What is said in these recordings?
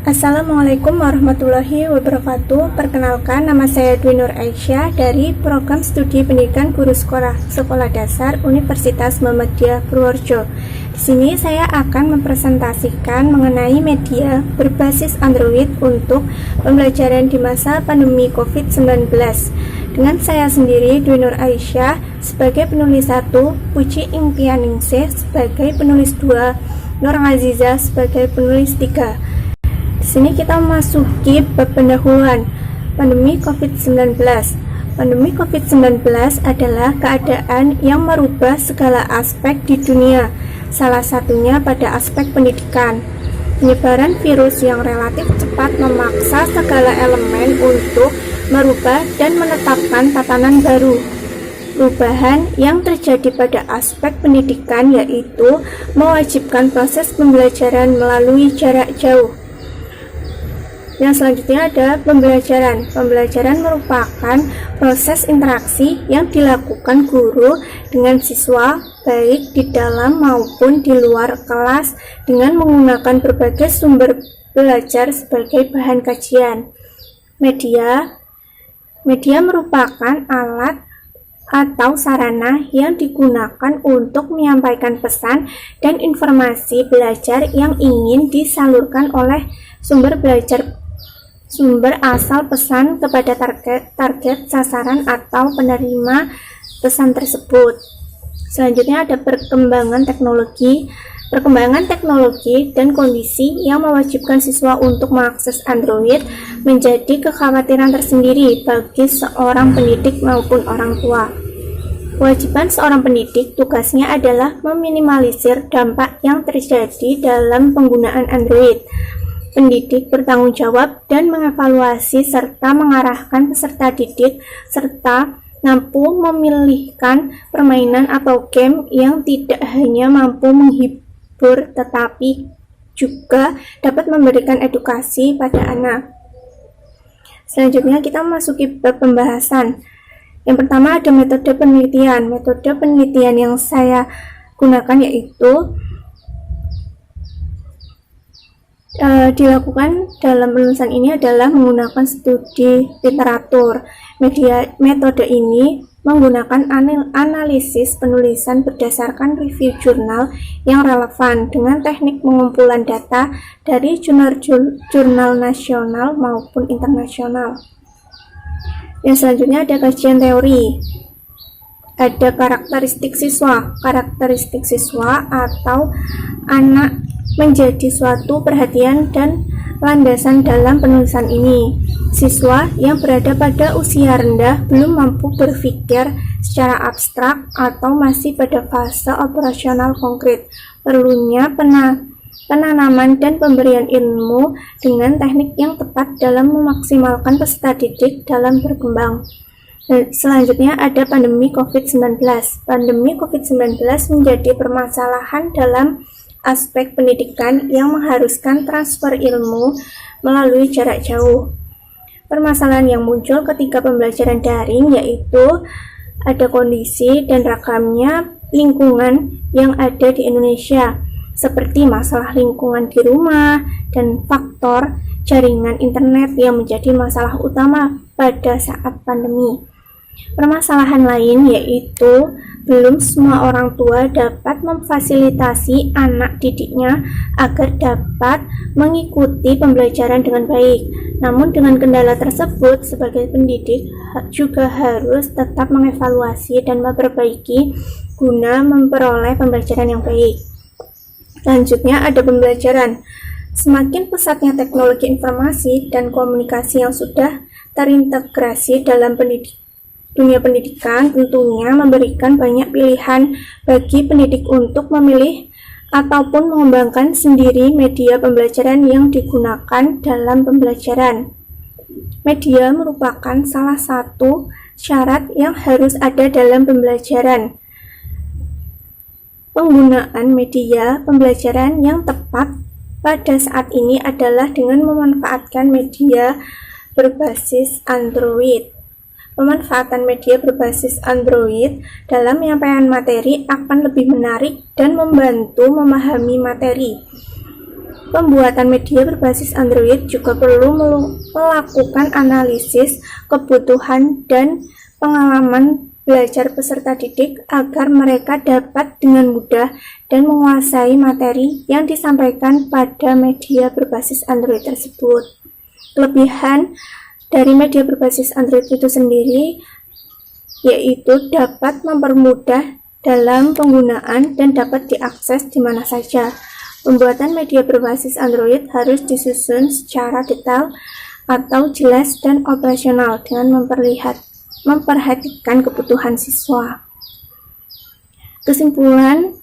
Assalamualaikum warahmatullahi wabarakatuh. Perkenalkan, nama saya Dwi Nur Aisyah dari Program Studi Pendidikan Guru Sekolah Dasar Universitas Muhammadiyah Purworejo. Di sini saya akan mempresentasikan mengenai media berbasis Android untuk pembelajaran di masa pandemi COVID-19. Dengan saya sendiri, Dwi Nur Aisyah, sebagai penulis 1, Puji Ingtianingsih sebagai penulis 2, Nur Azizah sebagai penulis 3. Di sini kita memasuki bab pendahuluan pandemi COVID-19. Pandemi COVID-19 adalah keadaan yang merubah segala aspek di dunia, salah satunya pada aspek pendidikan. Penyebaran virus yang relatif cepat memaksa segala elemen untuk merubah dan menetapkan tatanan baru. Perubahan yang terjadi pada aspek pendidikan yaitu mewajibkan proses pembelajaran melalui jarak jauh. Yang selanjutnya ada pembelajaran. Pembelajaran merupakan proses interaksi yang dilakukan guru dengan siswa, baik di dalam maupun di luar kelas, dengan menggunakan berbagai sumber belajar sebagai bahan kajian. Media merupakan alat atau sarana yang digunakan untuk menyampaikan pesan dan informasi belajar yang ingin disalurkan oleh sumber asal pesan kepada target sasaran atau penerima pesan tersebut. Selanjutnya ada perkembangan teknologi dan kondisi yang mewajibkan siswa untuk mengakses Android menjadi kekhawatiran tersendiri bagi seorang pendidik maupun orang tua. Kewajiban seorang pendidik tugasnya adalah meminimalisir dampak yang terjadi dalam penggunaan Android. Pendidik bertanggung jawab dan mengevaluasi serta mengarahkan peserta didik serta mampu memilihkan permainan atau game yang tidak hanya mampu menghibur tetapi juga dapat memberikan edukasi pada anak. Selanjutnya kita memasuki bab pembahasan. Yang pertama ada metode penelitian. Metode penelitian yang saya gunakan yaitu dilakukan dalam penulisan ini adalah menggunakan studi literatur. Metode ini menggunakan analisis penulisan berdasarkan review jurnal yang relevan dengan teknik pengumpulan data dari jurnal nasional maupun internasional. Yang selanjutnya ada kajian teori. Ada karakteristik siswa. Karakteristik siswa atau anak menjadi suatu perhatian dan landasan dalam penulisan ini. Siswa yang berada pada usia rendah belum mampu berpikir secara abstrak atau masih pada fase operasional konkret. Perlunya penanaman dan pemberian ilmu dengan teknik yang tepat dalam memaksimalkan peserta didik dalam berkembang. Selanjutnya ada pandemi COVID-19. Pandemi COVID-19 menjadi permasalahan dalam aspek pendidikan yang mengharuskan transfer ilmu melalui jarak jauh. Permasalahan yang muncul ketika pembelajaran daring yaitu ada kondisi dan ragamnya lingkungan yang ada di Indonesia, seperti masalah lingkungan di rumah dan faktor jaringan internet yang menjadi masalah utama pada saat pandemi. Permasalahan lain yaitu belum semua orang tua dapat memfasilitasi anak didiknya agar dapat mengikuti pembelajaran dengan baik. Namun dengan kendala tersebut, sebagai pendidik juga harus tetap mengevaluasi dan memperbaiki guna memperoleh pembelajaran yang baik. Selanjutnya ada pembelajaran. Semakin pesatnya teknologi informasi dan komunikasi yang sudah terintegrasi dalam dunia pendidikan tentunya memberikan banyak pilihan bagi pendidik untuk memilih ataupun mengembangkan sendiri media pembelajaran yang digunakan dalam pembelajaran. Media merupakan salah satu syarat yang harus ada dalam pembelajaran. Penggunaan media pembelajaran yang tepat pada saat ini adalah dengan memanfaatkan media berbasis Android. Pemanfaatan media berbasis Android dalam penyampaian materi akan lebih menarik dan membantu memahami materi. Pembuatan media berbasis Android juga perlu melakukan analisis kebutuhan dan pengalaman belajar peserta didik agar mereka dapat dengan mudah dan menguasai materi yang disampaikan pada media berbasis Android tersebut. Kelebihan dari media berbasis Android itu sendiri yaitu dapat mempermudah dalam penggunaan dan dapat diakses di mana saja. Pembuatan media berbasis Android harus disusun secara detail atau jelas dan operasional dengan memperhatikan kebutuhan siswa. Kesimpulan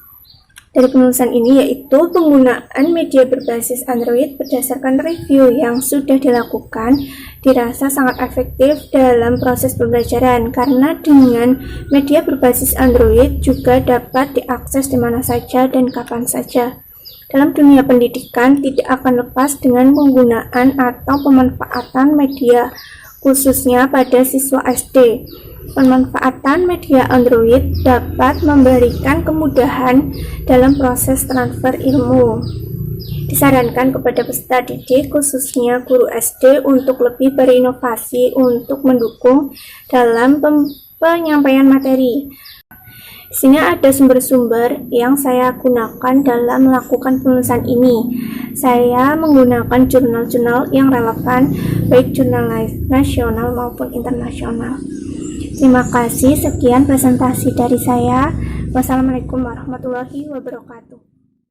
dari penulisan ini yaitu penggunaan media berbasis Android berdasarkan review yang sudah dilakukan dirasa sangat efektif dalam proses pembelajaran karena dengan media berbasis Android juga dapat diakses di mana saja dan kapan saja. Dalam dunia pendidikan tidak akan lepas dengan penggunaan atau pemanfaatan media, khususnya pada siswa SD. Pemanfaatan media Android dapat memberikan kemudahan dalam proses transfer ilmu. Disarankan kepada peserta didik, khususnya guru SD, untuk lebih berinovasi untuk mendukung dalam penyampaian materi. Di sini ada sumber-sumber yang saya gunakan dalam melakukan penulisan ini. Saya menggunakan jurnal-jurnal yang relevan, baik jurnal nasional maupun internasional. Terima kasih, sekian presentasi dari saya. Wassalamualaikum warahmatullahi wabarakatuh.